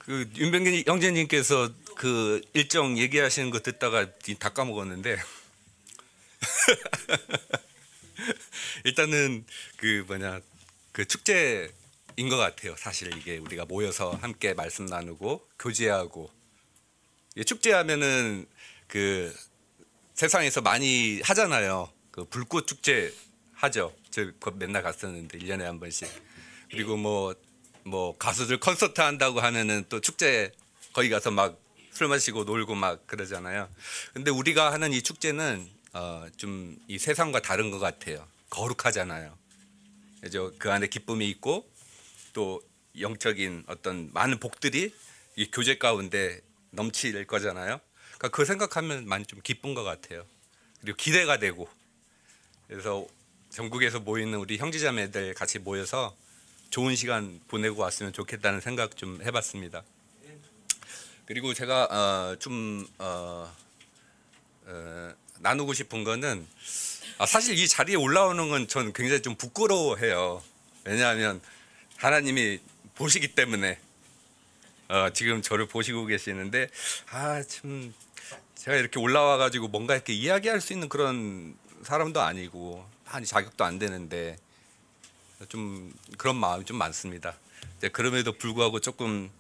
그 윤병기 형제님께서 그 일정 얘기하시는 거 듣다가 다 까먹었는데 일단은 그 축제인 것 같아요. 사실 이게 우리가 모여서 함께 말씀 나누고 교제하고, 축제하면은 그 세상에서 많이 하잖아요. 그 불꽃 축제 하죠. 저 맨날 갔었는데 1년에 한 번씩. 그리고 뭐 가수들 콘서트 한다고 하면은 또 축제 거기 가서 막 술 마시고 놀고 막 그러잖아요. 근데 우리가 하는 이 축제는 좀 이 세상과 다른 것 같아요. 거룩하잖아요. 그죠? 그 안에 기쁨이 있고 또 영적인 어떤 많은 복들이 이 교제 가운데 넘칠 거잖아요. 그러니까 그 생각하면 많이 좀 기쁜 것 같아요. 그리고 기대가 되고, 그래서 전국에서 모이는 우리 형제자매들 같이 모여서 좋은 시간 보내고 왔으면 좋겠다는 생각 좀 해봤습니다. 그리고 제가 나누고 싶은 거는, 사실 이 자리에 올라오는 건 전 굉장히 좀 부끄러워해요. 왜냐하면 하나님이 보시기 때문에 지금 저를 보시고 계시는데, 참 제가 이렇게 올라와 가지고 뭔가 이렇게 이야기할 수 있는 그런 사람도 아니고 자격도 안 되는데 좀 그런 마음이 좀 많습니다. 그럼에도 불구하고 조금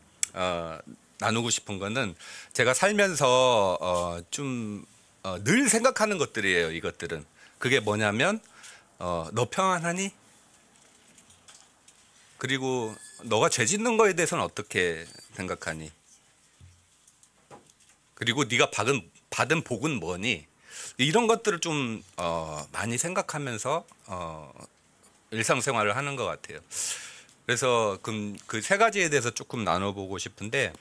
나누고 싶은 거는, 제가 살면서 좀 늘 생각하는 것들이에요. 이것들은 그게 뭐냐면 너 평안하니? 그리고 너가 죄 짓는 거에 대해서는 어떻게 생각하니? 그리고 네가 받은 복은 뭐니? 이런 것들을 좀 많이 생각하면서 일상생활을 하는 것 같아요. 그래서 그 세 가지에 대해서 조금 나눠보고 싶은데,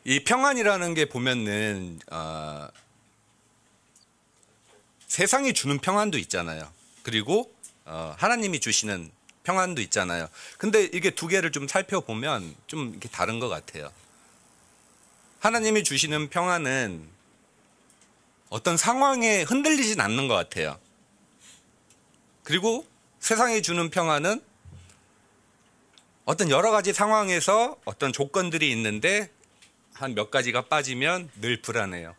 이 평안이라는 게 보면은 세상이 주는 평안도 있잖아요. 그리고 하나님이 주시는 평안도 있잖아요. 근데 이게 두 개를 좀 살펴보면 좀 이렇게 다른 것 같아요. 하나님이 주시는 평안은 어떤 상황에 흔들리진 않는 것 같아요. 그리고 세상이 주는 평안은 어떤 여러 가지 상황에서 어떤 조건들이 있는데 한 몇 가지가 빠지면 늘 불안해요.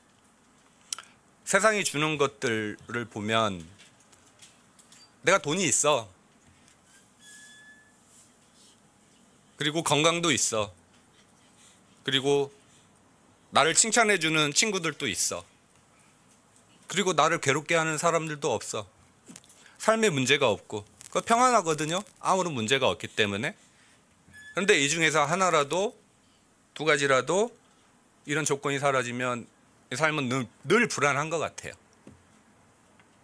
세상이 주는 것들을 보면 내가 돈이 있어. 그리고 건강도 있어. 그리고 나를 칭찬해주는 친구들도 있어. 그리고 나를 괴롭게 하는 사람들도 없어. 삶에 문제가 없고, 그거 평안하거든요. 아무런 문제가 없기 때문에. 그런데 이 중에서 하나라도, 두 가지라도 이런 조건이 사라지면 이 삶은 늘 불안한 것 같아요.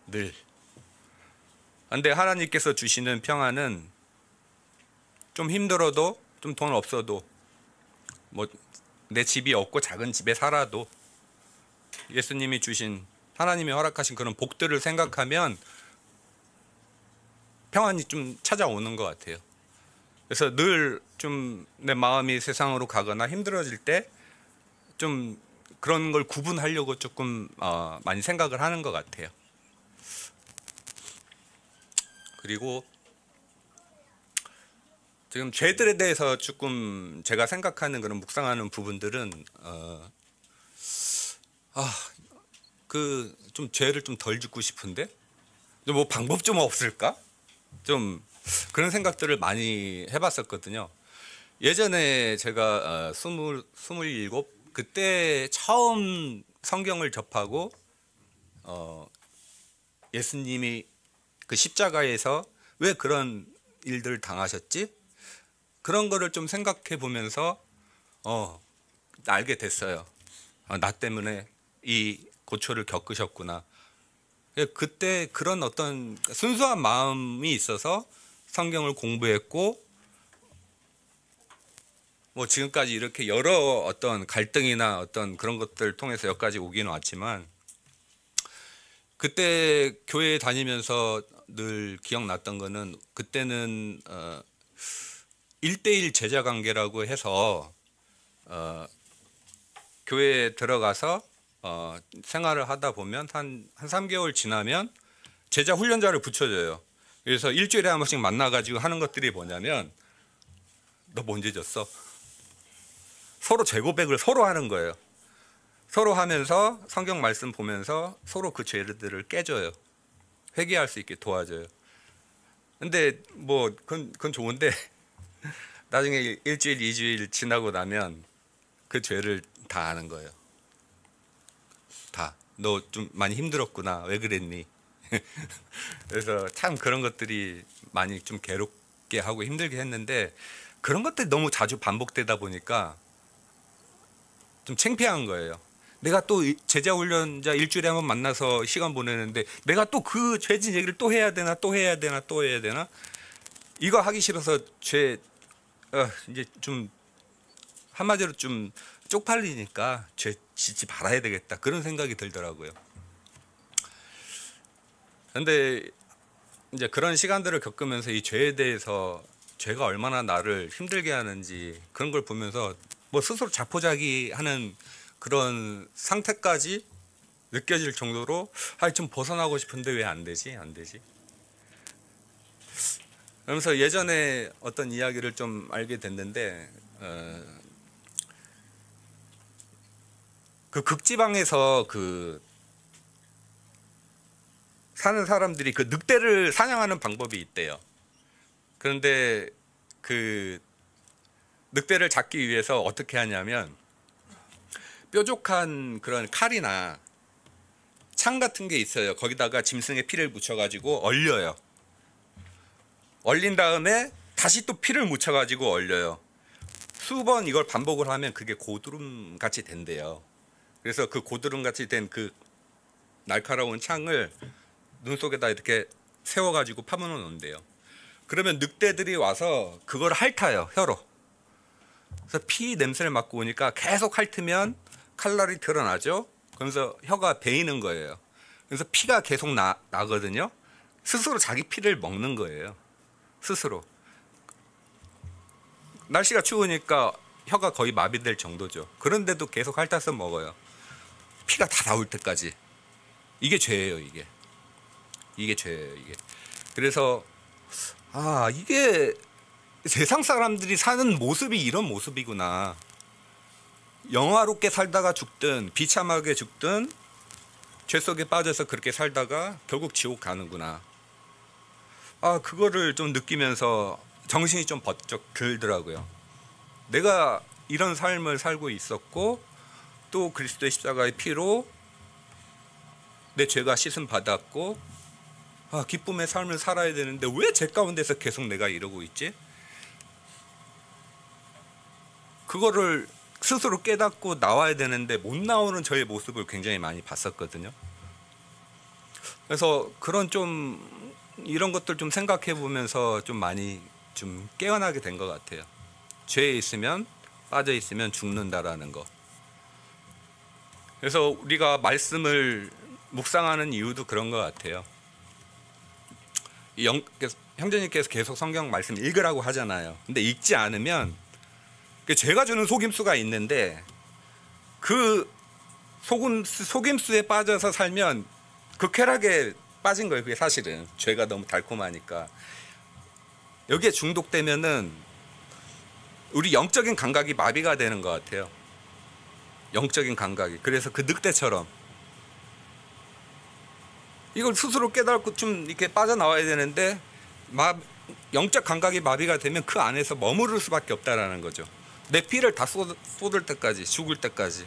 늘. 그런데 하나님께서 주시는 평안은 좀 힘들어도, 좀 돈 없어도, 뭐 내 집이 없고 작은 집에 살아도 예수님이 주신, 하나님이 허락하신 그런 복들을 생각하면 평안이 좀 찾아오는 것 같아요. 그래서 늘 좀 내 마음이 세상으로 가거나 힘들어질 때 좀 그런 걸 구분하려고 조금 많이 생각을 하는 것 같아요. 그리고 지금 죄들에 대해서 조금 제가 생각하는 그런 묵상하는 부분들은 좀 죄를 좀 덜 짓고 싶은데 뭐 방법 좀 없을까? 좀 그런 생각들을 많이 해봤었거든요. 예전에 제가 27 그때 처음 성경을 접하고 예수님이 그 십자가에서 왜 그런 일들을 당하셨지? 그런 거를 좀 생각해 보면서 알게 됐어요. 나 때문에 이 고초를 겪으셨구나. 그때 그런 어떤 순수한 마음이 있어서 성경을 공부했고, 뭐 지금까지 이렇게 여러 어떤 갈등이나 어떤 그런 것들 통해서 여기까지 오긴 왔지만, 그때 교회에 다니면서 늘 기억났던 거는, 그때는 1대1 제자 관계라고 해서 교회에 들어가서 생활을 하다 보면 한 3개월 지나면 제자 훈련자를 붙여줘요. 그래서 일주일에 한 번씩 만나가지고 하는 것들이 뭐냐면, 너 뭐 언제 졌어? 서로 죄 고백을 서로 하는 거예요. 서로 하면서 성경 말씀 보면서 서로 그 죄들을 깨줘요. 회개할 수 있게 도와줘요. 근데 뭐 그건 좋은데 나중에 일주일, 이주일 지나고 나면 그 죄를 다 아는 거예요. 다. 너 좀 많이 힘들었구나. 왜 그랬니? 그래서 참 그런 것들이 많이 좀 괴롭게 하고 힘들게 했는데 그런 것들이 너무 자주 반복되다 보니까 좀 창피한 거예요. 내가 또 제자 훈련자 일주일에 한 번 만나서 시간 보내는데 내가 또 그 죄진 얘기를 또 해야 되나 또 해야 되나 또 해야 되나 이거 하기 싫어서 이제 좀 한마디로 좀 쪽팔리니까 죄 짓지 말아야 되겠다 그런 생각이 들더라고요. 근데 이제 그런 시간들을 겪으면서 이 죄에 대해서 죄가 얼마나 나를 힘들게 하는지 그런 걸 보면서 뭐 스스로 자포자기하는 그런 상태까지 느껴질 정도로 좀 벗어나고 싶은데 왜 안 되지? 그러면서 예전에 어떤 이야기를 좀 알게 됐는데 그 극지방에서 그 사는 사람들이 그 늑대를 사냥하는 방법이 있대요. 그런데 그 늑대를 잡기 위해서 어떻게 하냐면 뾰족한 그런 칼이나 창 같은 게 있어요. 거기다가 짐승의 피를 묻혀가지고 얼려요. 얼린 다음에 다시 또 피를 묻혀가지고 얼려요. 수번 이걸 반복을 하면 그게 고드름 같이 된대요. 그래서 그 고드름 같이 된 그 날카로운 창을 눈 속에다 이렇게 세워가지고 파묻어 놓는데요. 그러면 늑대들이 와서 그걸 핥아요, 혀로. 그래서 피 냄새를 맡고 오니까 계속 핥으면 칼날이 드러나죠. 그러면서 혀가 베이는 거예요. 그래서 피가 계속 나거든요. 스스로 자기 피를 먹는 거예요. 스스로. 날씨가 추우니까 혀가 거의 마비될 정도죠. 그런데도 계속 핥아서 먹어요. 피가 다 나올 때까지. 이게 죄예요, 이게. 이게 죄예요, 이게. 그래서 이게 세상 사람들이 사는 모습이 이런 모습이구나. 영화롭게 살다가 죽든 비참하게 죽든 죄 속에 빠져서 그렇게 살다가 결국 지옥 가는구나. 그거를 좀 느끼면서 정신이 좀 번쩍 들더라고요. 내가 이런 삶을 살고 있었고 또 그리스도의 십자가의 피로 내 죄가 씻음 받았고 기쁨의 삶을 살아야 되는데 왜 죄 가운데서 계속 내가 이러고 있지? 그거를 스스로 깨닫고 나와야 되는데 못 나오는 저의 모습을 굉장히 많이 봤었거든요. 그래서 그런 좀 이런 것들 좀 생각해 보면서 좀 많이 좀 깨어나게 된 것 같아요. 죄에 있으면 빠져 있으면 죽는다라는 거. 그래서 우리가 말씀을 묵상하는 이유도 그런 것 같아요. 형제님께서 계속 성경 말씀 읽으라고 하잖아요. 근데 읽지 않으면 죄가 주는 속임수가 있는데 그 속임수에 빠져서 살면 그 쾌락에 빠진 거예요. 그게 사실은 죄가 너무 달콤하니까. 여기에 중독되면은 우리 영적인 감각이 마비가 되는 것 같아요. 영적인 감각이. 그래서 그 늑대처럼 이걸 스스로 깨닫고 좀 이렇게 빠져나와야 되는데 영적 감각이 마비가 되면 그 안에서 머무를 수밖에 없다라는 거죠. 내 피를 다 쏟을 때까지, 죽을 때까지.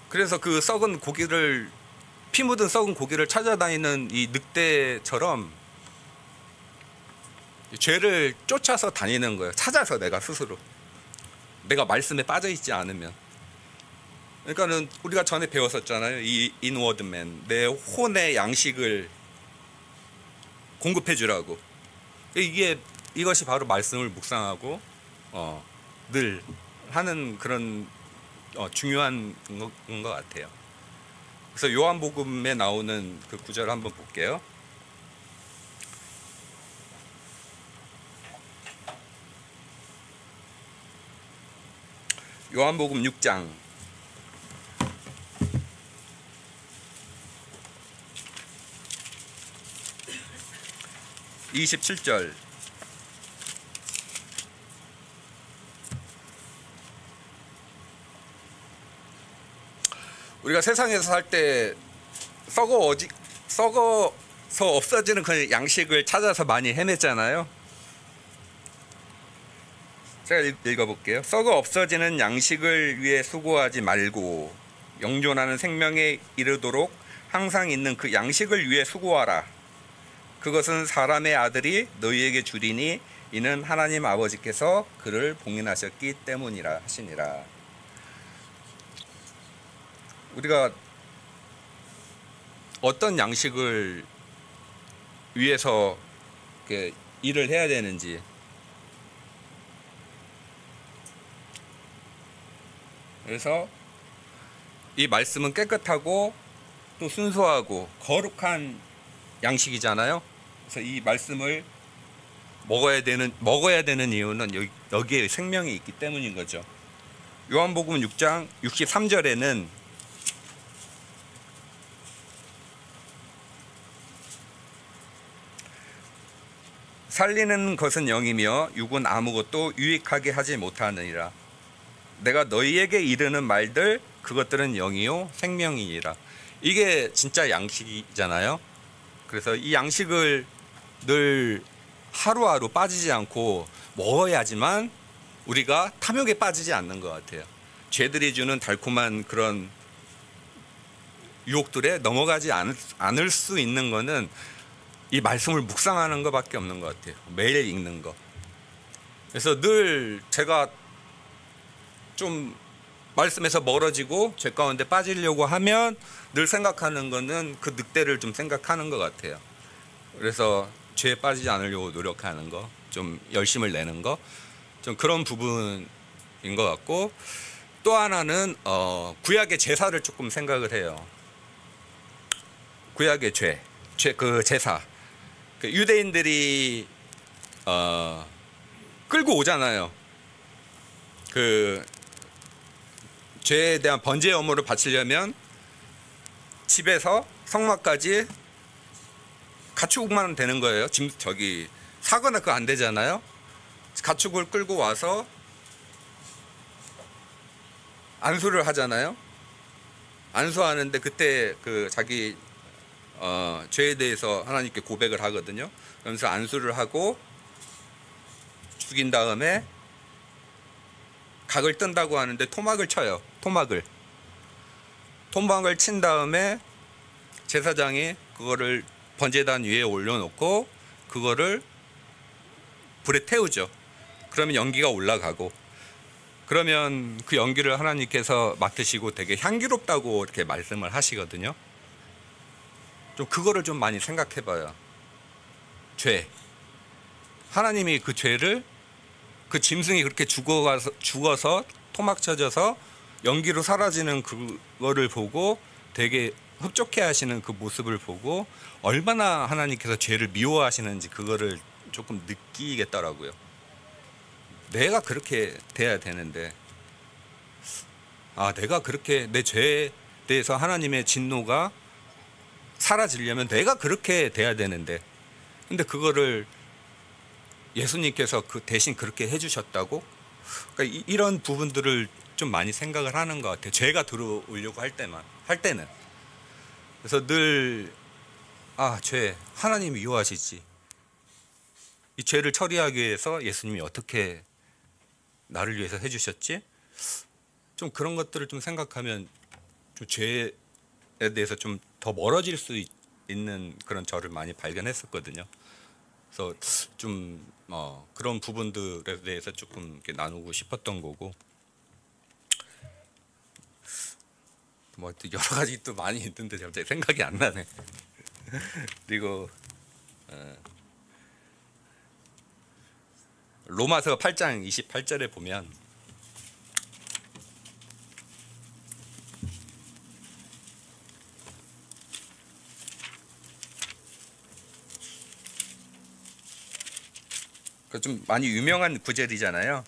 그래서 그 피 묻은 썩은 고기를 찾아다니는 이 늑대처럼 죄를 쫓아서 다니는 거예요. 찾아서 내가 스스로. 내가 말씀에 빠져 있지 않으면. 그러니까는 우리가 전에 배웠었잖아요. 이 인워드맨, 내 혼의 양식을 공급해 주라고. 이것이 바로 말씀을 묵상하고 늘 하는 그런 중요한 것 같아요. 그래서 요한복음에 나오는 그 구절 한번 볼게요. 요한복음 6장 27절 우리가 세상에서 살 때 썩어서 없어지는 그 양식을 찾아서 많이 헤맸잖아요. 제가 읽어볼게요. 썩어 없어지는 양식을 위해 수고하지 말고 영존하는 생명에 이르도록 항상 있는 그 양식을 위해 수고하라. 그것은 사람의 아들이 너희에게 주리니 이는 하나님 아버지께서 그를 봉인하셨기 때문이라 하시니라. 우리가 어떤 양식을 위해서 이렇게 일을 해야 되는지, 그래서 이 말씀은 깨끗하고 또 순수하고 거룩한 양식이잖아요. 그래서 이 말씀을 먹어야 되는 이유는 여기에 생명이 있기 때문인 거죠. 요한복음 6장 63절에는 살리는 것은 영이며 육은 아무것도 유익하게 하지 못하느니라. 내가 너희에게 이르는 말들 그것들은 영이요 생명이니라. 이게 진짜 양식이잖아요. 그래서 이 양식을 늘 하루하루 빠지지 않고 먹어야지만 우리가 탐욕에 빠지지 않는 것 같아요. 죄들이 주는 달콤한 그런 유혹들에 넘어가지 않을 수 있는 거는 이 말씀을 묵상하는 것밖에 없는 것 같아요. 매일 읽는 거. 그래서 늘 제가 좀 말씀에서 멀어지고 죄 가운데 빠지려고 하면 늘 생각하는 거는 그 늑대를 좀 생각하는 것 같아요. 그래서 죄에 빠지지 않으려고 노력하는 거, 좀 열심을 내는 거, 좀 그런 부분인 것 같고, 또 하나는 구약의 제사를 조금 생각을 해요. 구약의 그 제사. 그 유대인들이 끌고 오잖아요. 그 죄에 대한 번제 의무를 바치려면 집에서 성막까지 가축만 되는 거예요. 지금 사거나 그거 안 되잖아요. 가축을 끌고 와서 안수를 하잖아요. 안수하는데 그때 그 자기 죄에 대해서 하나님께 고백을 하거든요. 그러면서 안수를 하고 죽인 다음에 각을 뜬다고 하는데 토막을 쳐요. 토막을 친 다음에 제사장이 그거를 번제단 위에 올려놓고 그거를 불에 태우죠. 그러면 연기가 올라가고, 그러면 그 연기를 하나님께서 맡으시고 되게 향기롭다고 이렇게 말씀을 하시거든요. 좀 그거를 좀 많이 생각해 봐요. 하나님이 그 죄를, 그 짐승이 그렇게 죽어서 토막 쳐져서 연기로 사라지는 그거를 보고 되게 흡족해 하시는 그 모습을 보고 얼마나 하나님께서 죄를 미워하시는지 그거를 조금 느끼겠더라고요. 내가 그렇게 돼야 되는데, 내가 그렇게 내 죄에 대해서 하나님의 진노가 사라지려면 내가 그렇게 돼야 되는데, 근데 그거를 예수님께서 대신 그렇게 해주셨다고? 그러니까 이런 부분들을 좀 많이 생각을 하는 것 같아요. 죄가 들어오려고 할 때는. 그래서 늘 죄 하나님이 미워하시지. 이 죄를 처리하기 위해서 예수님이 어떻게 나를 위해서 해주셨지? 좀 그런 것들을 좀 생각하면 좀 죄에 대해서 좀 더 멀어질 수 있는 그런 저를 많이 발견했었거든요. 그래서 좀 그런 부분들에 대해서 조금 이렇게 나누고 싶었던 거고, 뭐 또 여러 가지 또 많이 있는데 갑자기 생각이 안 나네. 그리고 로마서 8장 28절에 보면 그 좀 많이 유명한 구절이잖아요.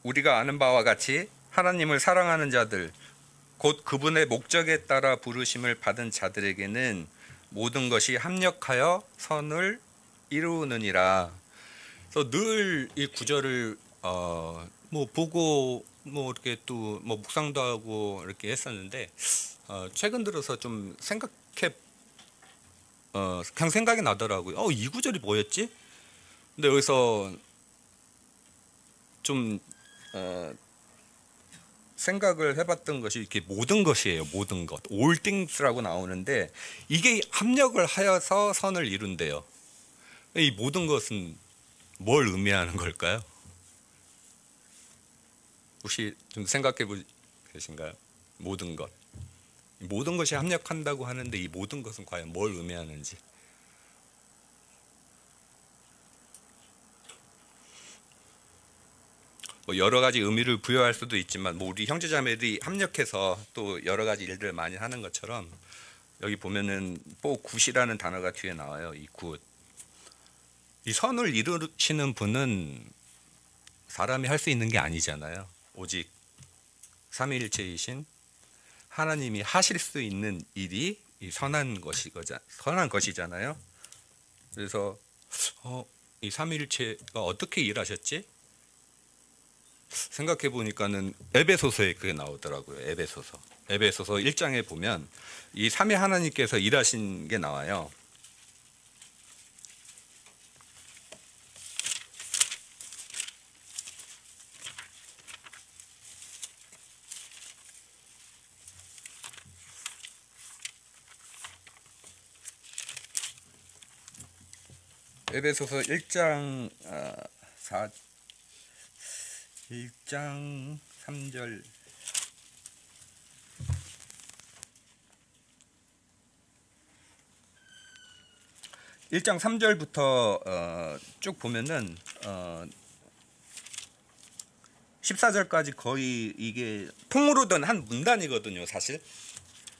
우리가 아는 바와 같이 하나님을 사랑하는 자들, 곧 그분의 목적에 따라 부르심을 받은 자들에게는 모든 것이 합력하여 선을 이루느니라. 그래서 늘 이 구절을 뭐 보고 뭐 이렇게 또 뭐 묵상도 하고 이렇게 했었는데 최근 들어서 좀 그냥 생각이 나더라고요. 이 구절이 뭐였지? 근데 여기서 좀 생각을 해봤던 것이 이렇게 모든 것이에요. 모든 것, all things라고 나오는데 이게 합력을 하여서 선을 이룬대요. 이 모든 것은 뭘 의미하는 걸까요? 혹시 좀 생각해 보신가요? 모든 것이 합력한다고 하는데 이 모든 것은 과연 뭘 의미하는지. 뭐 여러 가지 의미를 부여할 수도 있지만 뭐 우리 형제자매들이 합력해서 또 여러 가지 일들을 많이 하는 것처럼 여기 보면은 또 굿이라는 단어가 뒤에 나와요. 이 굿. 이 선을 이루시는 분은 사람이 할 수 있는 게 아니잖아요. 오직 삼위일체이신 하나님이 하실 수 있는 일이 이 선한 것이잖아요. 그래서 이 삼위일체가 어떻게 일하셨지? 생각해 보니까는 에베소서에 그게 나오더라고요. 에베소서 1장에 보면 이 삼위 하나님께서 일하신 게 나와요. 에베소서 1장 1장 3절 1장 3절부터 쭉 보면은 14절까지 거의 이게 통으로 된 한 문단이거든요, 사실.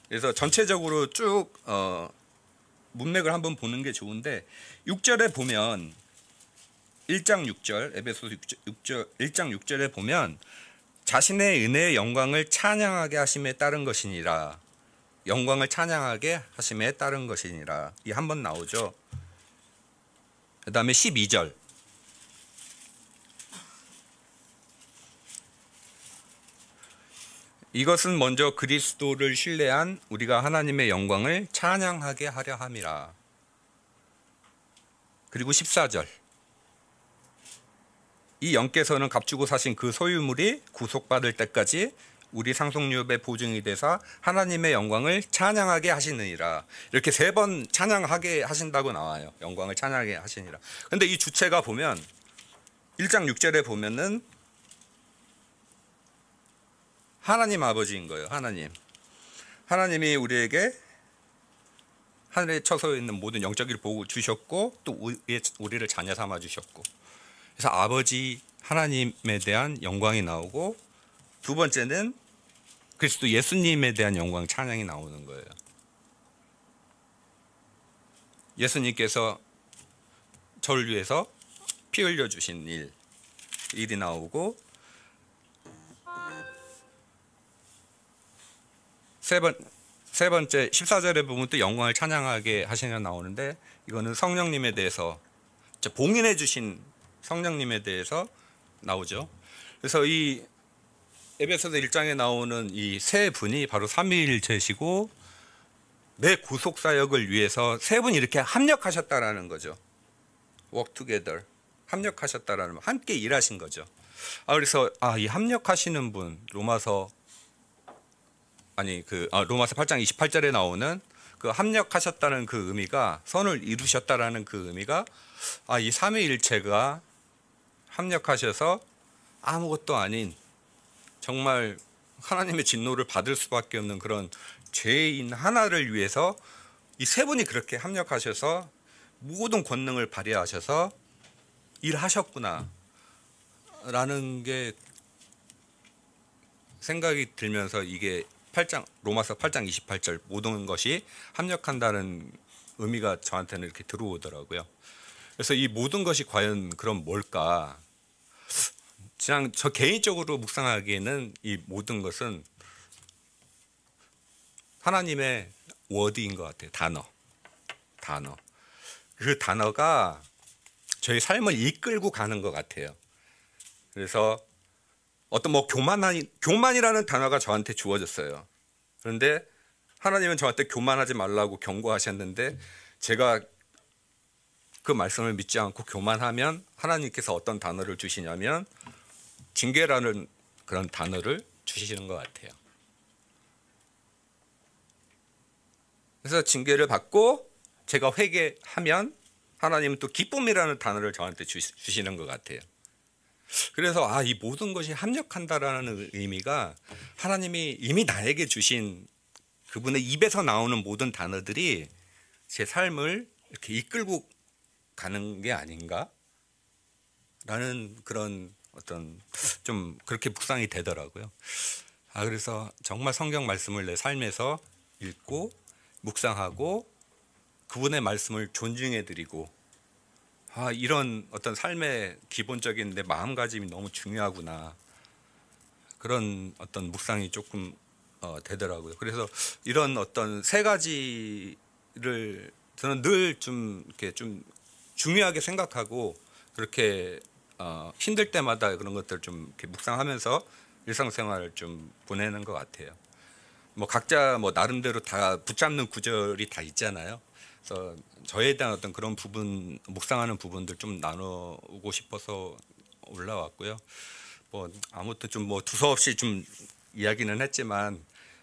그래서 전체적으로 쭉 문맥을 한번 보는 게 좋은데 6절에 보면 1장 6절 에베소서 1장 6절에 보면 자신의 은혜의 영광을 찬양하게 하심에 따른 것이니라. 영광을 찬양하게 하심에 따른 것이니라. 이 한 번 나오죠. 그 다음에 12절 이것은 먼저 그리스도를 신뢰한 우리가 하나님의 영광을 찬양하게 하려 함이라. 그리고 14절 이 영께서는 값주고 사신 그 소유물이 구속받을 때까지 우리 상속유업의 보증이 되사 하나님의 영광을 찬양하게 하시느니라. 이렇게 3번 찬양하게 하신다고 나와요. 영광을 찬양하게 하시니라. 근데 이 주체가 보면 1장 6절에 보면은 하나님 아버지인 거예요. 하나님이 우리에게 하늘에 처서 있는 모든 영적 일 보고 주셨고 또 우리를 자녀 삼아 주셨고, 그래서 아버지 하나님에 대한 영광이 나오고, 두 번째는 그리스도 예수님에 대한 영광 찬양이 나오는 거예요. 예수님께서 저를 위해서 피 흘려 주신 일이 나오고, 세 번째 14절에 보면 또 영광을 찬양하게 하시냐 나오는데, 이거는 성령님에 대해서 봉인해 주신 성령님에 대해서 나오죠. 그래서 이 에베소서 1장에 나오는 이 세 분이 바로 삼위일체시고 내 구속 사역을 위해서 세 분이 이렇게 합력하셨다라는 거죠. work together, 합력하셨다라는, 함께 일하신 거죠. 그래서 이 합력하시는 분, 로마서 8장 28절에 나오는 그 합력하셨다는 그 의미가, 선을 이루셨다라는 그 의미가 이 삼위일체가 합력하셔서 아무것도 아닌 정말 하나님의 진노를 받을 수밖에 없는 그런 죄인 하나를 위해서 이 세 분이 그렇게 합력하셔서 모든 권능을 발휘하셔서 일하셨구나 라는 게 생각이 들면서, 이게 로마서 8장 28절 모든 것이 합력한다는 의미가 저한테는 이렇게 들어오더라고요. 그래서 이 모든 것이 과연 그럼 뭘까? 그냥 저 개인적으로 묵상하기에는 이 모든 것은 하나님의 워드인 것 같아요. 단어. 그 단어가 저희 삶을 이끌고 가는 것 같아요. 그래서 어떤 뭐 교만이라는 단어가 저한테 주어졌어요. 그런데 하나님은 저한테 교만하지 말라고 경고하셨는데 제가 그 말씀을 믿지 않고 교만하면 하나님께서 어떤 단어를 주시냐면 징계라는 그런 단어를 주시는 것 같아요. 그래서 징계를 받고 제가 회개하면 하나님은 또 기쁨이라는 단어를 저한테 주시는 것 같아요. 그래서 이 모든 것이 합력한다라는 의미가 하나님이 이미 나에게 주신 그분의 입에서 나오는 모든 단어들이 제 삶을 이렇게 이끌고 가는 게 아닌가? 라는 그런 어떤 좀 그렇게 묵상이 되더라고요. 그래서 정말 성경 말씀을 내 삶에서 읽고 묵상하고 그분의 말씀을 존중해 드리고 이런 어떤 삶의 기본적인 내 마음가짐이 너무 중요하구나. 그런 어떤 묵상이 조금 되더라고요. 그래서 이런 어떤 세 가지를 저는 늘 좀 이렇게 좀 중요하게 생각하고 그렇게 힘들 때마다 그런 것들 좀 이렇게 묵상하면서 일상생활을 좀 보내는 것 같아요. 뭐 각자 뭐 나름대로 다 붙잡는 구절이 다 있잖아요. 그래서 저에 대한 어떤 그런 부분 묵상하는 부분들 좀 나누고 싶어서 올라왔고요. 뭐 아무튼 좀 뭐 두서없이 좀 이야기는 했지만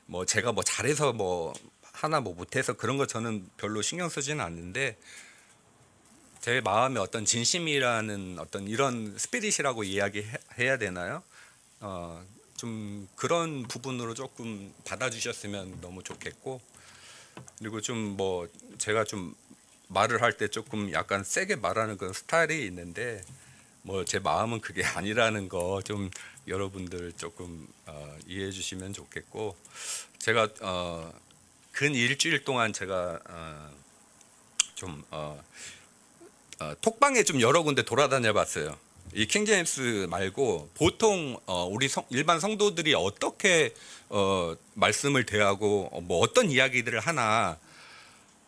뭐 제가 뭐 잘해서 뭐 하나 뭐 못해서 그런 거 저는 별로 신경 쓰지는 않는데 제 마음에 어떤 진심이라는 어떤 이런 스피릿이라고 이야기해야 되나요? 좀 그런 부분으로 조금 받아주셨으면 너무 좋겠고 그리고 좀 뭐 제가 좀 말을 할 때 조금 약간 세게 말하는 그런 스타일이 있는데 뭐 제 마음은 그게 아니라는 거 좀 여러분들 조금 이해해 주시면 좋겠고 제가 근 일주일 동안 제가 좀 톡방에 좀 여러 군데 돌아다녀 봤어요. 이 킹제임스 말고 보통 우리 일반 성도들이 어떻게 말씀을 대하고 뭐 어떤 이야기들을 하나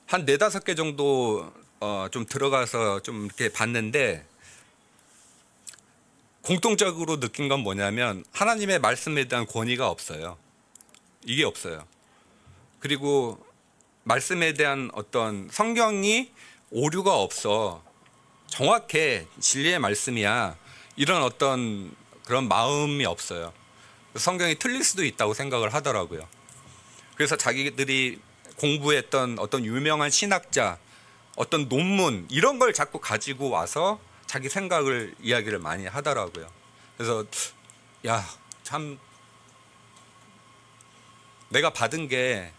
한 4-5개 정도 좀 들어가서 좀 이렇게 봤는데 공통적으로 느낀 건 뭐냐면 하나님의 말씀에 대한 권위가 없어요. 이게 없어요. 그리고 말씀에 대한 어떤 성경이 오류가 없어. 정확해. 진리의 말씀이야. 이런 어떤 그런 마음이 없어요. 성경이 틀릴 수도 있다고 생각을 하더라고요. 그래서 자기들이 공부했던 어떤 유명한 신학자, 어떤 논문 이런 걸 자꾸 가지고 와서 자기 생각을 이야기를 많이 하더라고요. 그래서 참 내가 받은 게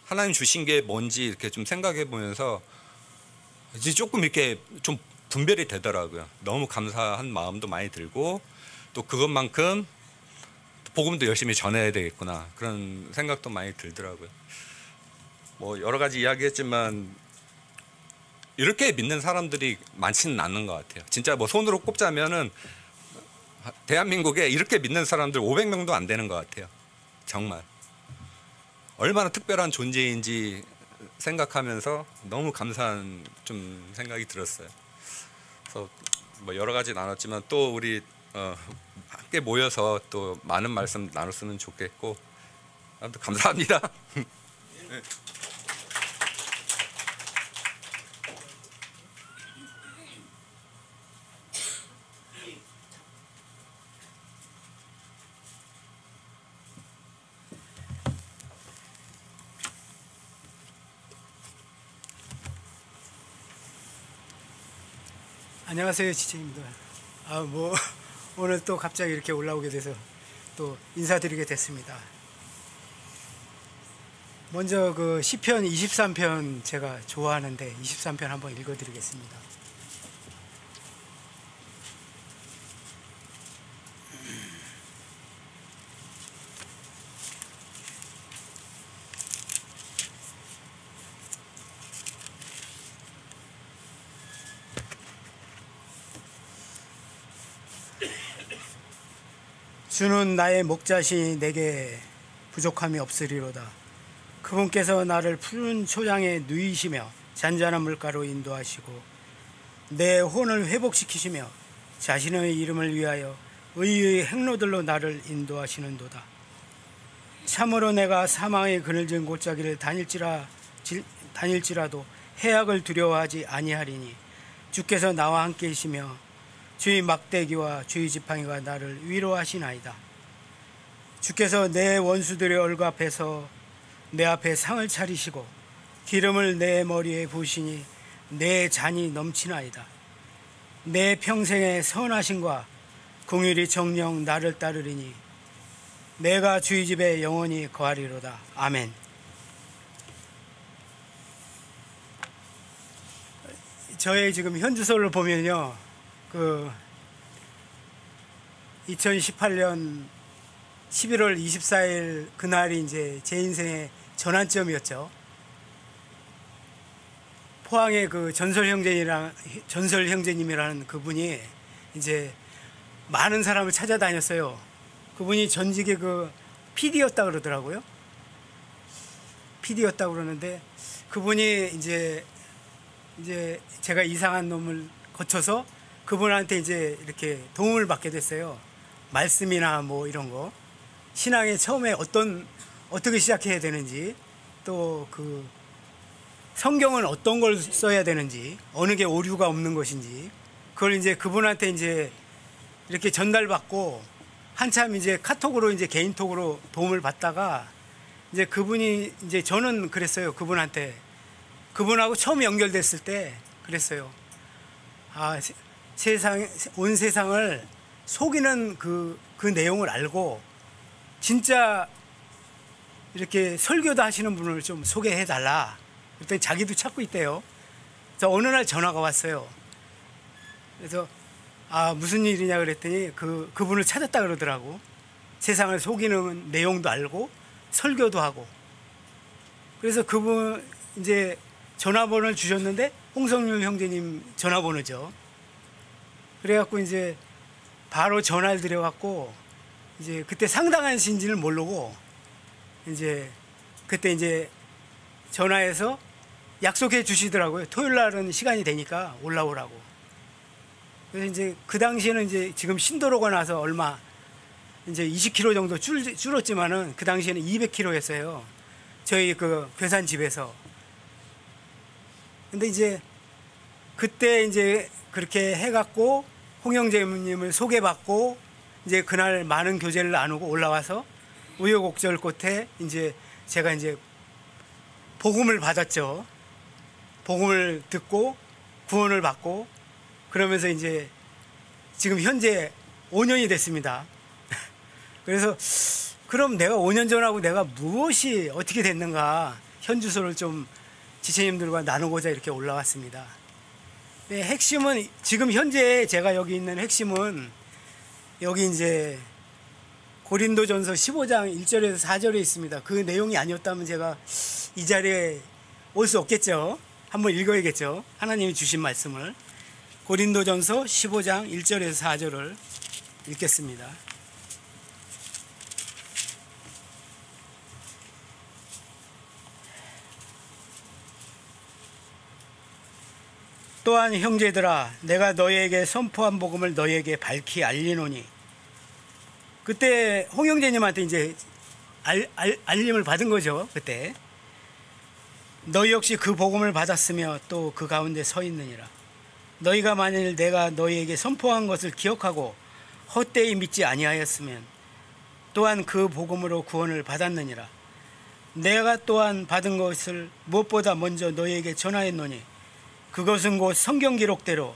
하나님 주신 게 뭔지 이렇게 좀 생각해 보면서 이제 조금 이렇게 좀 분별이 되더라고요. 너무 감사한 마음도 많이 들고 또 그것만큼 복음도 열심히 전해야 되겠구나 그런 생각도 많이 들더라고요. 뭐 여러 가지 이야기했지만 이렇게 믿는 사람들이 많지는 않는 것 같아요. 진짜 뭐 손으로 꼽자면은 대한민국에 이렇게 믿는 사람들 500명도 안 되는 것 같아요. 정말 얼마나 특별한 존재인지 생각하면서 너무 감사한 좀 생각이 들었어요. 그래서 뭐 여러 가지 나눴지만 또 우리 함께 모여서 또 많은 말씀 나눴으면 좋겠고 아무튼 감사합니다. 네. 안녕하세요, 지체입니다. 뭐 오늘 또 갑자기 이렇게 올라오게 돼서 또 인사드리게 됐습니다. 먼저 그 시편 23편 제가 좋아하는데 23편 한번 읽어드리겠습니다. 주는 나의 목자시 내게 부족함이 없으리로다. 그분께서 나를 푸른 초장에 누이시며 잔잔한 물가로 인도하시고 내 혼을 회복시키시며 자신의 이름을 위하여 의의 행로들로 나를 인도하시는도다. 참으로 내가 사망의 그늘진 골짜기를 다닐지라도 해악을 두려워하지 아니하리니 주께서 나와 함께 계시며 주의 막대기와 주의 지팡이가 나를 위로하시나이다. 주께서 내 원수들의 얼굴 앞에서 내 앞에 상을 차리시고 기름을 내 머리에 부으시니 내 잔이 넘치나이다. 내 평생의 선하심과 긍휼이 정녕 나를 따르리니 내가 주의 집에 영원히 거하리로다. 아멘. 저의 지금 현주소를 보면요, 2018년 11월 24일 그날이 이제 제 인생의 전환점이었죠. 포항의 그 전설 형제님이라는 그분이 이제 많은 사람을 찾아다녔어요. 그분이 전직의 그 PD였다 그러더라고요. PD였다 그러는데 그분이 이제 제가 이상한 놈을 거쳐서 그분한테 이제 이렇게 도움을 받게 됐어요. 말씀이나 뭐 이런 거, 신앙에 처음에 어떻게 시작해야 되는지, 또 그 성경은 어떤 걸 써야 되는지, 어느 게 오류가 없는 것인지, 그걸 이제 그분한테 이제 이렇게 전달받고 한참 이제 카톡으로 이제 개인톡으로 도움을 받다가 이제 그분이 이제 저는 그랬어요. 그분하고 처음 연결됐을 때 그랬어요. 아, 온 세상을 속이는 그 내용을 알고 진짜 이렇게 설교도 하시는 분을 좀 소개해 달라. 그랬더니 자기도 찾고 있대요. 그래서 어느 날 전화가 왔어요. 그래서 무슨 일이냐 그랬더니 그분을 찾았다 그러더라고. 세상을 속이는 내용도 알고 설교도 하고. 그래서 그분 이제 전화번호를 주셨는데 홍성률 형제님 전화번호죠. 그래갖고 이제 바로 전화를 드려갖고 이제 그때 상당하신지를 모르고 이제 그때 이제 전화해서 약속해 주시더라고요. 토요일 날은 시간이 되니까 올라오라고. 그래서 이제 그 당시에는 이제 지금 신도로가 나서 얼마 이제 20km 정도 줄었지만은 그 당시에는 200km였어요. 저희 그 괴산 집에서. 근데 이제 그때 이제 그렇게 해갖고 홍영재님을 소개받고 이제 그날 많은 교제를 나누고 올라와서 우여곡절 끝에 이제 제가 이제 복음을 받았죠. 복음을 듣고 구원을 받고 그러면서 이제 지금 현재 5년이 됐습니다. 그래서 그럼 내가 5년 전하고 내가 무엇이 어떻게 됐는가 현주소를 좀 지체님들과 나누고자 이렇게 올라왔습니다. 네, 핵심은 지금 현재 제가 여기 있는 핵심은 여기 이제 고린도전서 15장 1절에서 4절에 있습니다. 그 내용이 아니었다면 제가 이 자리에 올 수 없겠죠. 한번 읽어야겠죠. 하나님이 주신 말씀을. 고린도전서 15장 1절에서 4절을 읽겠습니다. 또한 형제들아 내가 너희에게 선포한 복음을 너희에게 밝히 알리노니. 그때 홍 형제님한테 이제 알림을 받은 거죠. 그때 너희 역시 그 복음을 받았으며 또 그 가운데 서 있느니라. 너희가 만일 내가 너희에게 선포한 것을 기억하고 헛되이 믿지 아니하였으면 또한 그 복음으로 구원을 받았느니라. 내가 또한 받은 것을 무엇보다 먼저 너희에게 전하였노니 그것은 곧 성경 기록대로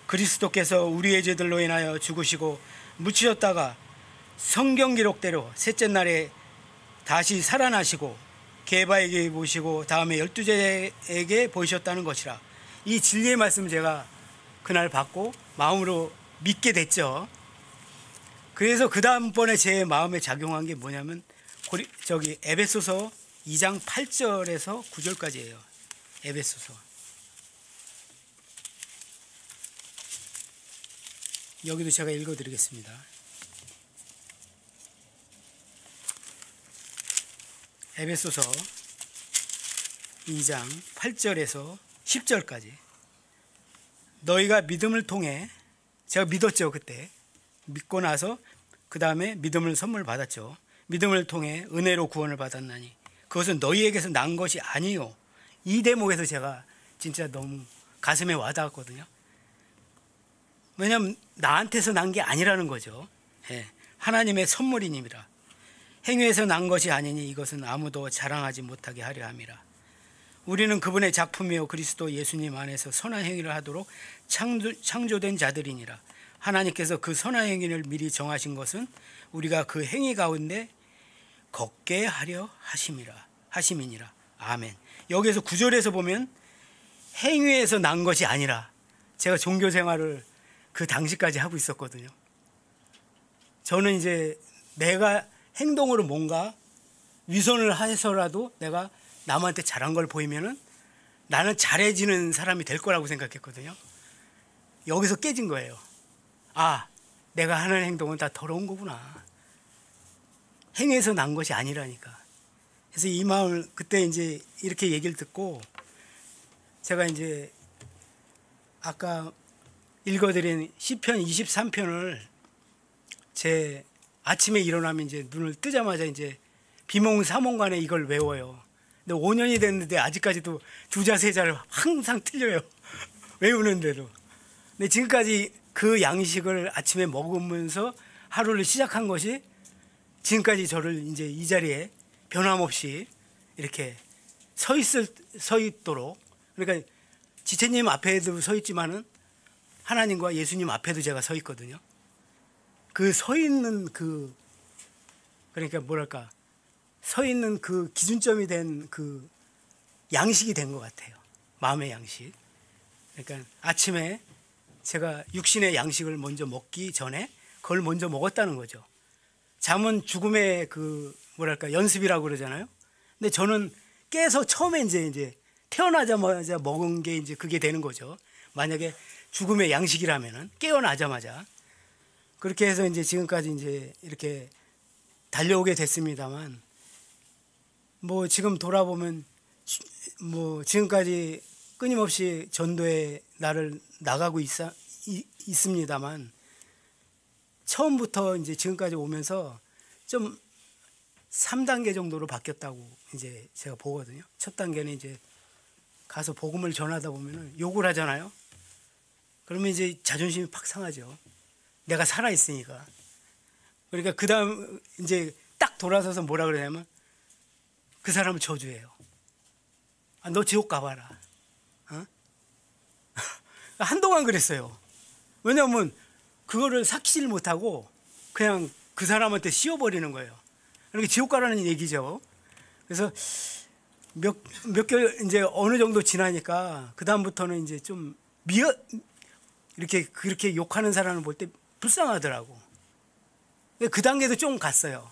그리스도께서 우리의 죄들로 인하여 죽으시고 묻히셨다가 성경 기록대로 셋째 날에 다시 살아나시고 게바에게 보시고 다음에 12제에게 보이셨다는 것이라. 이 진리의 말씀 제가 그날 받고 마음으로 믿게 됐죠. 그래서 그 다음번에 제 마음에 작용한 게 뭐냐면 에베소서 2장 8절에서 9절까지예요. 에베소서. 여기도 제가 읽어드리겠습니다. 에베소서 2장 8절에서 10절까지. 너희가 믿음을 통해, 제가 믿었죠 그때. 믿고 나서 그 다음에 믿음을 선물 받았죠. 믿음을 통해 은혜로 구원을 받았나니 그것은 너희에게서 난 것이 아니요. 이 대목에서 제가 진짜 너무 가슴에 와닿았거든요. 왜냐하면 나한테서 난 게 아니라는 거죠. 예, 하나님의 선물이니라. 행위에서 난 것이 아니니 이것은 아무도 자랑하지 못하게 하려 함이라. 우리는 그분의 작품이요 그리스도 예수님 안에서 선한 행위를 하도록 창조된 자들이니라. 하나님께서 그 선한 행위를 미리 정하신 것은 우리가 그 행위 가운데 걷게 하려 하심이니라. 아멘. 여기에서 9절에서 보면 행위에서 난 것이 아니라, 제가 종교 생활을 그 당시까지 하고 있었거든요. 저는 이제 내가 행동으로 뭔가 위선을 해서라도 내가 남한테 잘한 걸 보이면은 나는 잘해지는 사람이 될 거라고 생각했거든요. 여기서 깨진 거예요. 아, 내가 하는 행동은 다 더러운 거구나. 행위에서 난 것이 아니라니까. 그래서 이 마음을 그때 이제 이렇게 얘기를 듣고, 제가 이제 아까 읽어드린 시편 23편을 제 아침에 일어나면 이제 눈을 뜨자마자 이제 비몽사몽간에 이걸 외워요. 근데 5년이 됐는데 아직까지도 두자 세자를 항상 틀려요. 외우는데도. 근데 지금까지 그 양식을 아침에 먹으면서 하루를 시작한 것이 지금까지 저를 이제 이 자리에 변함없이 이렇게 서 있도록, 그러니까 지체님 앞에도 서 있지만은 하나님과 예수님 앞에도 제가 서 있거든요. 그 서 있는 그러니까 뭐랄까, 서 있는 그 기준점이 된 그 양식이 된 것 같아요. 마음의 양식. 그러니까 아침에 제가 육신의 양식을 먼저 먹기 전에 그걸 먼저 먹었다는 거죠. 잠은 죽음의 그 뭐랄까 연습이라고 그러잖아요. 근데 저는 깨서 처음에 이제 태어나자마자 먹은 게 이제 그게 되는 거죠. 만약에 죽음의 양식이라면은 깨어나자마자. 그렇게 해서 이제 지금까지 이제 이렇게 달려오게 됐습니다만, 뭐 지금 돌아보면 뭐 지금까지 끊임없이 전도에 나를 나가고 있습니다만, 처음부터 이제 지금까지 오면서 좀 3단계 정도로 바뀌었다고 이제 제가 보거든요. 첫 단계는 이제 가서 복음을 전하다 보면은 욕을 하잖아요. 그러면 이제 자존심이 팍 상하죠. 내가 살아 있으니까. 그러니까 그 다음 이제 딱 돌아서서 뭐라 그러냐면 그 사람을 저주해요. 아, 너 지옥 가봐라. 어? 한동안 그랬어요. 왜냐하면 그거를 삭히질 못하고 그냥 그 사람한테 씌워버리는 거예요. 그러니까 지옥 가라는 얘기죠. 그래서 몇 개월 이제 어느 정도 지나니까 그 다음부터는 이제 좀 이렇게 그렇게 욕하는 사람을 볼 때 불쌍하더라고. 그 단계도 좀 갔어요.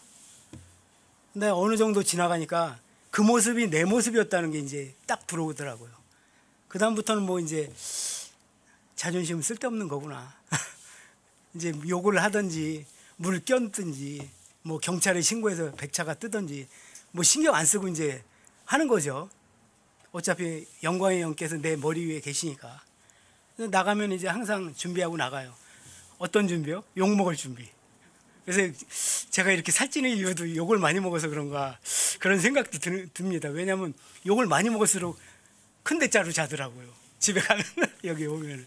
근데 어느 정도 지나가니까 그 모습이 내 모습이었다는 게 이제 딱 들어오더라고요. 그 다음부터는 뭐 이제 자존심은 쓸데없는 거구나. 이제 욕을 하든지 물을 껴든지 뭐 경찰에 신고해서 백차가 뜨든지 뭐 신경 안 쓰고 이제 하는 거죠. 어차피 영광의 영께서 내 머리 위에 계시니까. 나가면 이제 항상 준비하고 나가요. 어떤 준비요? 욕 먹을 준비. 그래서 제가 이렇게 살찌는 이유도 욕을 많이 먹어서 그런가 그런 생각도 듭니다. 왜냐하면 욕을 많이 먹을수록 큰 대자로 자더라고요. 집에 가면 여기 오면.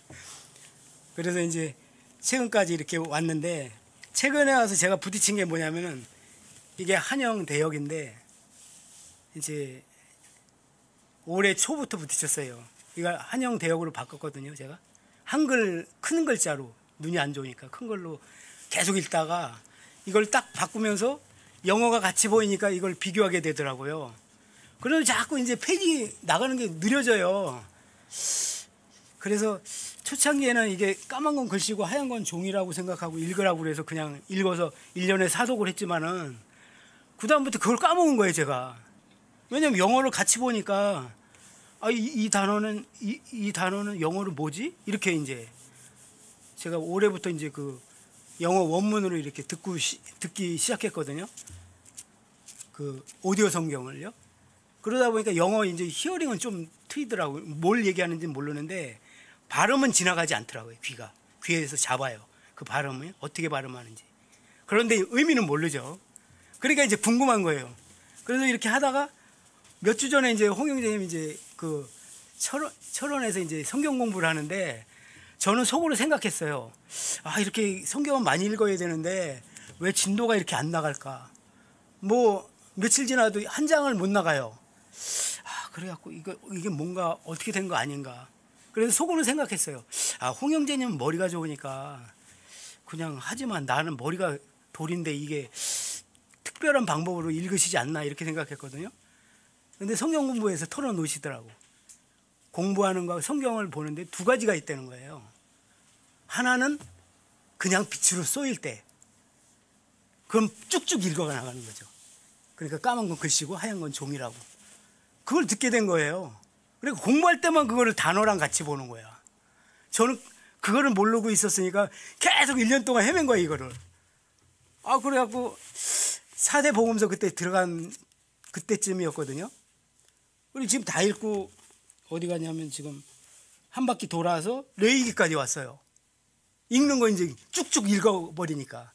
그래서 이제 최근까지 이렇게 왔는데, 최근에 와서 제가 부딪힌 게 뭐냐면은 이게 한영 대역인데 이제 올해 초부터 부딪혔어요. 이거 한영 대역으로 바꿨거든요. 제가 한글 큰 글자로, 눈이 안 좋으니까 큰 걸로 계속 읽다가 이걸 딱 바꾸면서 영어가 같이 보이니까 이걸 비교하게 되더라고요. 그래서 자꾸 이제 페이지 나가는 게 느려져요. 그래서 초창기에는 이게 까만 건 글씨고 하얀 건 종이라고 생각하고 읽으라고 그래서 그냥 읽어서 1년에 사독을 했지만은 그 다음부터 그걸 까먹은 거예요, 제가. 왜냐면 영어를 같이 보니까 아, 이 단어는 이 단어는 영어로 뭐지? 이렇게 이제 제가 올해부터 이제 그 영어 원문으로 이렇게 듣기 시작했거든요. 그 오디오 성경을요. 그러다 보니까 영어 이제 히어링은 좀 트이더라고요. 뭘 얘기하는지 모르는데 발음은 지나가지 않더라고요. 귀에서 잡아요. 그 발음을 어떻게 발음하는지. 그런데 의미는 모르죠. 그러니까 이제 궁금한 거예요. 그래서 이렇게 하다가 몇 주 전에 이제 홍영재님 이제 그 철원에서 이제 성경 공부를 하는데 저는 속으로 생각했어요. 아, 이렇게 성경은 많이 읽어야 되는데 왜 진도가 이렇게 안 나갈까? 뭐 며칠 지나도 한 장을 못 나가요. 아, 그래갖고 이게 뭔가 어떻게 된 거 아닌가. 그래서 속으로 생각했어요. 아, 홍영재님은 머리가 좋으니까 그냥 하지만 나는 머리가 돌인데 이게 특별한 방법으로 읽으시지 않나 이렇게 생각했거든요. 근데 성경 공부에서 털어놓으시더라고. 공부하는 거 성경을 보는데 두 가지가 있다는 거예요. 하나는 그냥 빛으로 쏘일 때 그럼 쭉쭉 읽어가 나가는 거죠. 그러니까 까만 건 글씨고 하얀 건 종이라고. 그걸 듣게 된 거예요. 그리고 공부할 때만 그거를 단어랑 같이 보는 거야. 저는 그거를 모르고 있었으니까 계속 1년 동안 헤맨 거야, 이거를. 아, 그래갖고 4대 복음서 그때 들어간 그때쯤이었거든요. 그리고 지금 다 읽고 어디 가냐면 지금 한 바퀴 돌아서 레위기까지 왔어요. 읽는 거 이제 쭉쭉 읽어버리니까.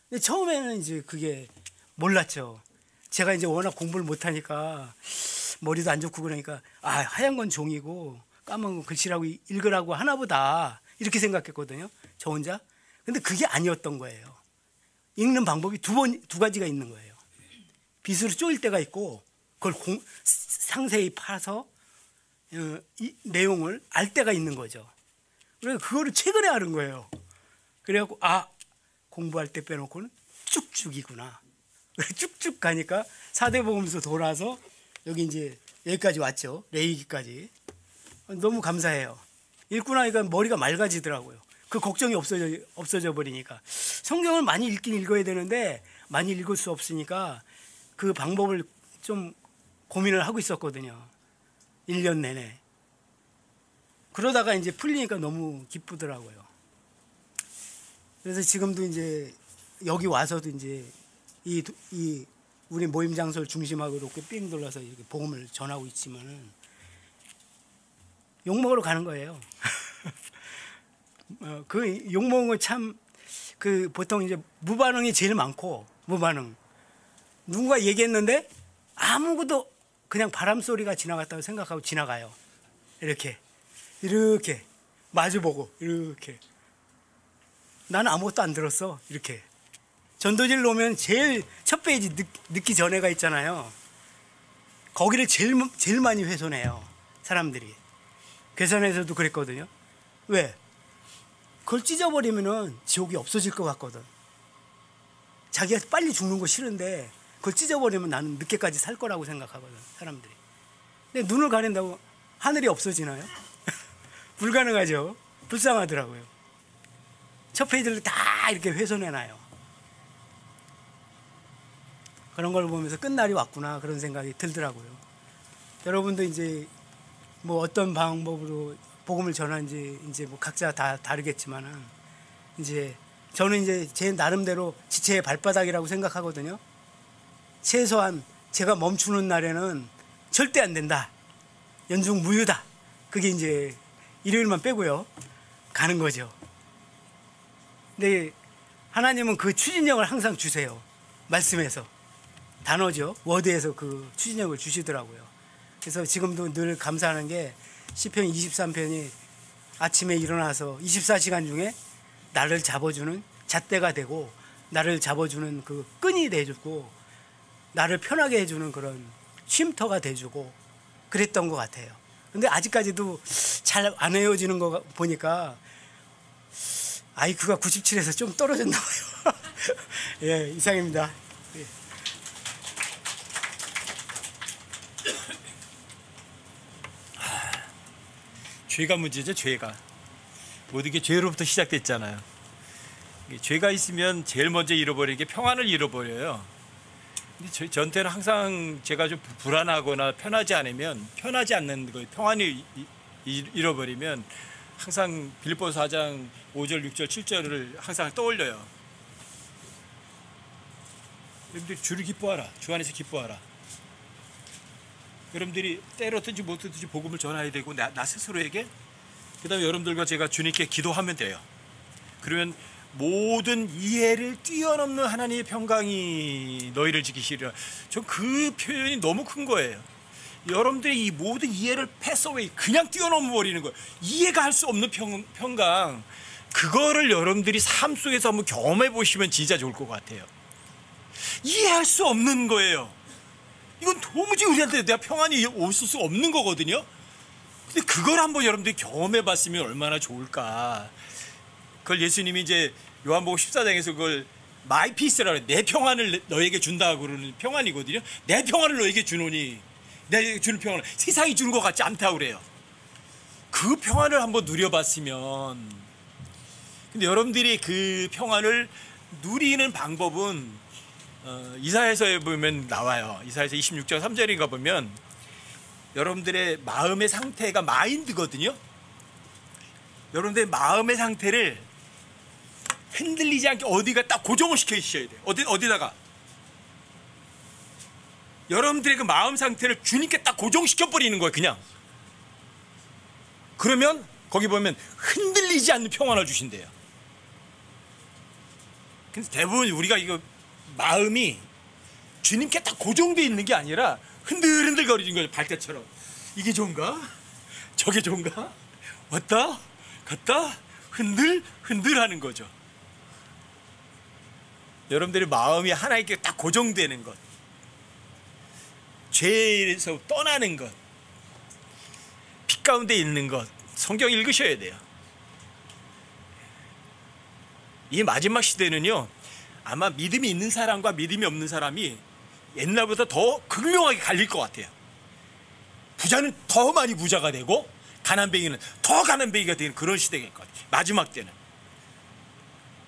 근데 처음에는 이제 그게 몰랐죠. 제가 이제 워낙 공부를 못하니까 머리도 안 좋고 그러니까 아, 하얀 건 종이고 까만 건 글씨라고 읽으라고 하나보다 이렇게 생각했거든요. 저 혼자. 근데 그게 아니었던 거예요. 읽는 방법이 두 가지가 있는 거예요. 빛으로 쪼일 때가 있고 그걸 상세히 파서 이 내용을 알 때가 있는 거죠. 그래서 그거를 최근에 아는 거예요. 그래갖고 아, 공부할 때 빼놓고는 쭉쭉이구나. 쭉쭉 가니까 4대 복음서 돌아서 여기 이제 여기까지 왔죠. 레위기까지. 너무 감사해요. 읽고 나니까 머리가 맑아지더라고요. 그 걱정이 없어져 버리니까. 성경을 많이 읽긴 읽어야 되는데 많이 읽을 수 없으니까 그 방법을 좀 고민을 하고 있었거든요. 1년 내내. 그러다가 이제 풀리니까 너무 기쁘더라고요. 그래서 지금도 이제 여기 와서도 이제 이 우리 모임 장소를 중심하고 이렇게 삥 돌아서 이렇게 복음을 전하고 있지만은 욕 먹으러 가는 거예요. 그 욕 먹은 거 참 그 보통 이제 무반응이 제일 많고 무반응. 누군가 얘기했는데 아무것도 그냥 바람 소리가 지나갔다고 생각하고 지나가요. 이렇게 마주보고 이렇게 나는 아무것도 안 들었어. 이렇게 전도지를 놓으면 제일 첫 페이지 늦기 전에가 있잖아요. 거기를 제일 많이 훼손해요. 사람들이. 괴산에서도 그랬거든요. 왜? 그걸 찢어버리면은 지옥이 없어질 것 같거든. 자기가 빨리 죽는 거 싫은데 그걸 찢어버리면 나는 늦게까지 살 거라고 생각하거든, 사람들이. 근데 눈을 가린다고 하늘이 없어지나요? 불가능하죠. 불쌍하더라고요. 첫 페이지를 다 이렇게 훼손해놔요. 그런 걸 보면서 끝날이 왔구나 그런 생각이 들더라고요. 여러분도 이제 뭐 어떤 방법으로 복음을 전하는지 이제 뭐 각자 다 다르겠지만은 이제 저는 이제 제 나름대로 지체의 발바닥이라고 생각하거든요. 최소한 제가 멈추는 날에는 절대 안 된다. 연중 무휴다. 그게 이제 일요일만 빼고요. 가는 거죠. 근데 하나님은 그 추진력을 항상 주세요. 말씀에서. 단어죠. 워드에서 그 추진력을 주시더라고요. 그래서 지금도 늘 감사하는 게 시편 23편이 아침에 일어나서 24시간 중에 나를 잡아주는 잣대가 되고 나를 잡아주는 그 끈이 돼주고 나를 편하게 해주는 그런 쉼터가 돼주고 그랬던 것 같아요. 근데 아직까지도 잘 안 헤어지는 거 보니까 IQ가 97에서 좀 떨어졌나 봐요. 예, 이상입니다. 예. 죄가 문제죠. 죄가 모든 게 죄로부터 시작됐잖아요. 죄가 있으면 제일 먼저 잃어버리는 게 평안을 잃어버려요. 근데 저한테는 항상 제가 좀 불안하거나 편하지 않으면 편하지 않는 거예요. 평안을 잃어버리면 항상 빌립보서 4장 5절 6절 7절을 항상 떠올려요. 여러분들이 주를 기뻐하라. 주 안에서 기뻐하라. 여러분들이 때로든지 못 듣든지 복음을 전해야 되고 나 스스로에게 그다음에 여러분들과 제가 주님께 기도하면 돼요. 그러면 모든 이해를 뛰어넘는 하나님의 평강이 너희를 지키시리라. 전 그 표현이 너무 큰 거예요. 여러분들이 이 모든 이해를 패스웨이 그냥 뛰어넘어 버리는 거예요. 이해가 할 수 없는 평강, 그거를 여러분들이 삶 속에서 한번 경험해 보시면 진짜 좋을 것 같아요. 이해할 수 없는 거예요. 이건 도무지 우리한테 내가 평안이 오실 수 없는 거거든요. 근데 그걸 한번 여러분들이 경험해 봤으면 얼마나 좋을까. 그걸 예수님이 이제 요한복음 14장에서 그걸 마이 피스라고 해요. 내 평안을 너에게 준다고 그러는 평안이거든요. 내 평안을 너에게 주노니, 내게 주는 평안을 세상이 주는 것 같지 않다고 그래요. 그 평안을 한번 누려봤으면. 근데 여러분들이 그 평안을 누리는 방법은 이사야서에 보면 나와요. 이사야서 26장 3절인가 보면 여러분들의 마음의 상태가 마인드거든요. 여러분들의 마음의 상태를 흔들리지 않게 어디가 딱 고정을 시켜 주셔야 돼요. 어디다가 여러분들의 그 마음 상태를 주님께 딱 고정시켜 버리는 거예요. 그냥. 그러면 거기 보면 흔들리지 않는 평안을 주신대요. 근데 대부분 우리가 이거 마음이 주님께 딱 고정되어 있는 게 아니라 흔들흔들 거리는 거죠. 발대처럼. 이게 좋은가? 저게 좋은가? 왔다 갔다 흔들 하는 거죠. 여러분들의 마음이 하나님께 딱 고정되는 것, 죄에서 떠나는 것, 빛 가운데 있는 것, 성경 읽으셔야 돼요. 이 마지막 시대는요, 아마 믿음이 있는 사람과 믿음이 없는 사람이 옛날보다 더 극명하게 갈릴 것 같아요. 부자는 더 많이 부자가 되고 가난뱅이는 더 가난뱅이가 되는 그런 시대일 것 같아요. 마지막 때는.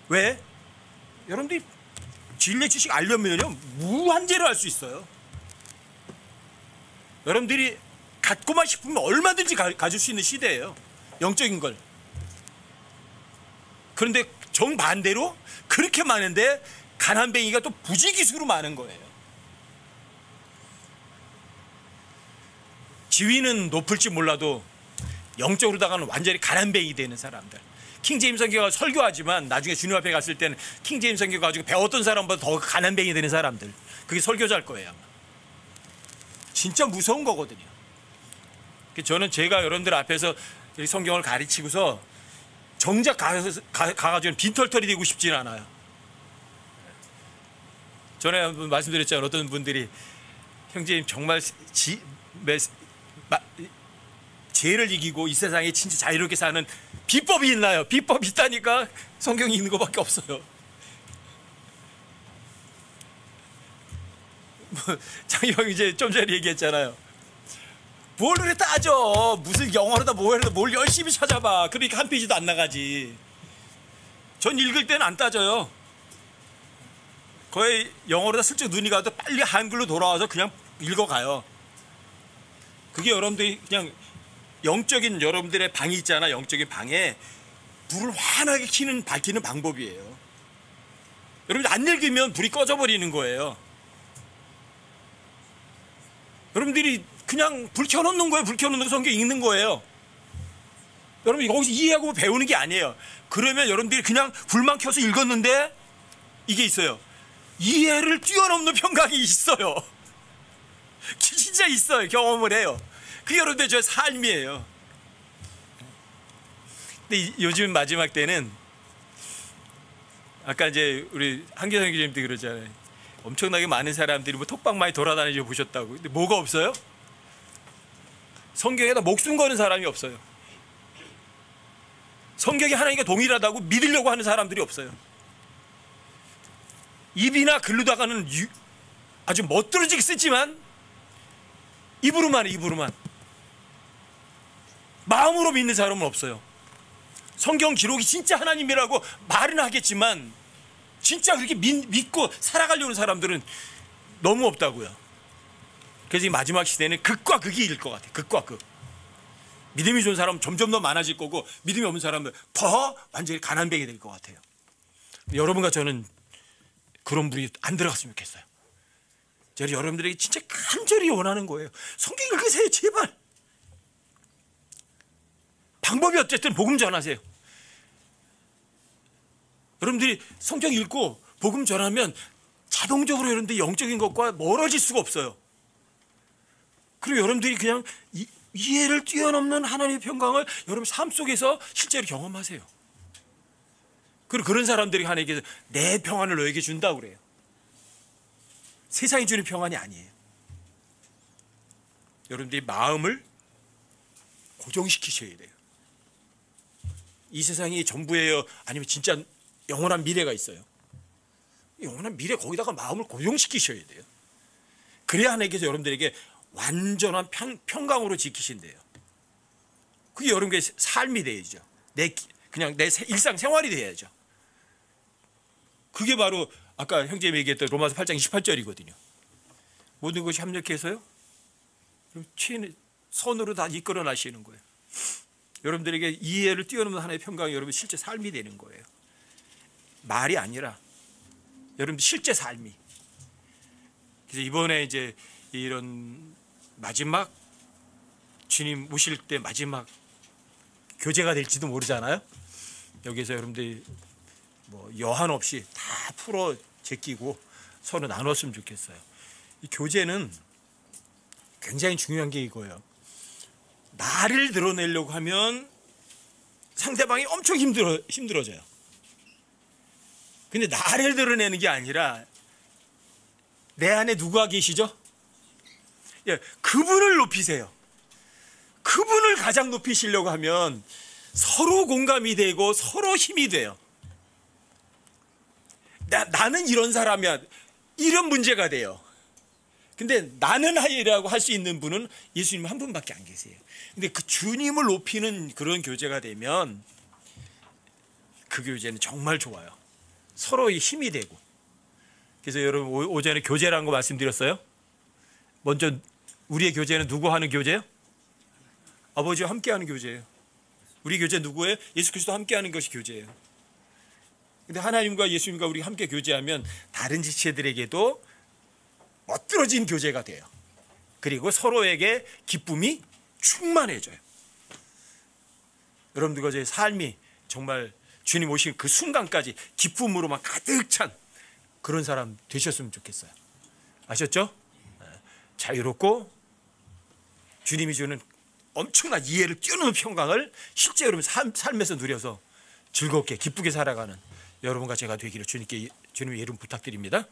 왜? 여러분들이 진리의 지식 알려면요 무한제로 할 수 있어요. 여러분들이 갖고만 싶으면 얼마든지 가질 수 있는 시대예요. 영적인 걸. 그런데 정반대로 그렇게 많은데 가난뱅이가 또 부지기수로 많은 거예요. 지위는 높을지 몰라도 영적으로다가는 완전히 가난뱅이 되는 사람들. 킹제임스 성경가 설교하지만 나중에 주님 앞에 갔을 때는 킹제임스 성경 가지고 배웠던 사람보다 더 가난뱅이 되는 사람들. 그게 설교자일 거예요. 아마. 진짜 무서운 거거든요. 저는 제가 여러분들 앞에서 성경을 가르치고서 정작 가가지고 빈털털이 되고 싶지는 않아요. 전에 한번 말씀드렸잖아요. 어떤 분들이 형제님 정말 죄를 이기고 이 세상에 진짜 자유롭게 사는 비법이 있나요? 비법이 있다니까 성경이 있는 것밖에 없어요. 장희형 이제 좀 전에 얘기했잖아요. 뭘 그래 따져. 무슨 영어로다 뭐해도 뭘 열심히 찾아봐. 그러니까 한 페이지도 안 나가지. 전 읽을 때는 안 따져요. 거의 영어로다 슬쩍 눈이 가도 빨리 한글로 돌아와서 그냥 읽어가요. 그게 여러분들이 그냥 영적인 여러분들의 방이 있잖아. 영적인 방에 불을 환하게 밝히는 방법이에요. 여러분 안 읽으면 불이 꺼져버리는 거예요. 여러분들이 그냥 불 켜놓는 거예요. 불 켜놓는 거 성경 읽는 거예요. 여러분 거기서 이해하고 배우는 게 아니에요. 그러면 여러분들이 그냥 불만 켜서 읽었는데 이게 있어요. 이해를 뛰어넘는 평강이 있어요. 진짜 있어요. 경험을 해요. 그게 여러분들 저의 삶이에요. 근데 요즘 마지막 때는 아까 이제 우리 한계성 교수님도 그러잖아요. 엄청나게 많은 사람들이 뭐 톡방 많이 돌아다니죠 보셨다고. 근데 뭐가 없어요? 성경에다 목숨 거는 사람이 없어요. 성경이 하나님과 동일하다고 믿으려고 하는 사람들이 없어요. 입이나 글로다가는 아주 멋들어지게 쓰지만 입으로만 마음으로 믿는 사람은 없어요. 성경 기록이 진짜 하나님이라고 말은 하겠지만 진짜 그렇게 믿고 살아가려는 사람들은 너무 없다고요. 그래서 이 마지막 시대는 극과 극일 것 같아요. 극과 극. 믿음이 좋은 사람은 점점 더 많아질 거고 믿음이 없는 사람은 더 완전히 가난뱅이 될 것 같아요. 여러분과 저는 그런 분이 안 들어갔으면 좋겠어요. 제가 여러분들에게 진짜 간절히 원하는 거예요. 성경 읽으세요 제발. 방법이 어쨌든 복음 전하세요. 여러분들이 성경 읽고 복음 전하면 자동적으로 여러분들 영적인 것과 멀어질 수가 없어요. 그리고 여러분들이 그냥 이해를 뛰어넘는 하나님의 평강을 여러분 삶 속에서 실제로 경험하세요. 그리고 그런 사람들이 하나님께서 내 평안을 너에게 준다고 그래요. 세상이 주는 평안이 아니에요. 여러분들이 마음을 고정시키셔야 돼요. 이 세상이 전부예요? 아니면 진짜 영원한 미래가 있어요? 영원한 미래 거기다가 마음을 고정시키셔야 돼요. 그래야 하나님께서 여러분들에게 완전한 평강으로 지키신대요. 그게 여러분의 삶이 되야죠. 그냥 내 일상생활이 돼야죠. 그게 바로 아까 형제님이 얘기했던 로마서 8장 28절이거든요. 모든 것이 합력해서요. 선으로 다 이끌어 나시는 거예요. 여러분들에게 이해를 뛰어넘는 하나의 평강이 여러분 실제 삶이 되는 거예요. 말이 아니라 여러분 실제 삶이. 그래서 이번에 이제 이런 마지막 주님 모실 때 마지막 교제가 될지도 모르잖아요. 여기서 여러분들이 뭐 여한 없이 다 풀어 제끼고 서로 나눴으면 좋겠어요. 이 교제는 굉장히 중요한 게 이거예요. 나를 드러내려고 하면 상대방이 엄청 힘들어져요. 근데 나를 드러내는 게 아니라 내 안에 누가 계시죠? 예, 그분을 높이세요. 그분을 가장 높이시려고 하면 서로 공감이 되고 서로 힘이 돼요. 나는 이런 사람이야. 이런 문제가 돼요. 근데 나는 하이라고 할 수 있는 분은 예수님 한 분밖에 안 계세요. 근데 그 주님을 높이는 그런 교제가 되면 그 교제는 정말 좋아요. 서로의 힘이 되고. 그래서 여러분 오전에 교제라는 거 말씀드렸어요. 먼저 우리의 교제는 누구 하는 교제예요? 아버지와 함께하는 교제예요. 우리 교제 누구예요? 예수 그리스도 함께하는 것이 교제예요. 근데 하나님과 예수님과 우리 함께 교제하면 다른 지체들에게도 멋들어진 교제가 돼요. 그리고 서로에게 기쁨이 충만해져요. 여러분들과 제 삶이 정말 주님 오신 그 순간까지 기쁨으로만 가득 찬 그런 사람 되셨으면 좋겠어요. 아셨죠? 자유롭고 주님이 주는 엄청난 이해를 뛰어넘는 평강을 실제 여러분 삶에서 누려서 즐겁게 기쁘게 살아가는 여러분과 제가 되기를 주님의 이름 부탁드립니다.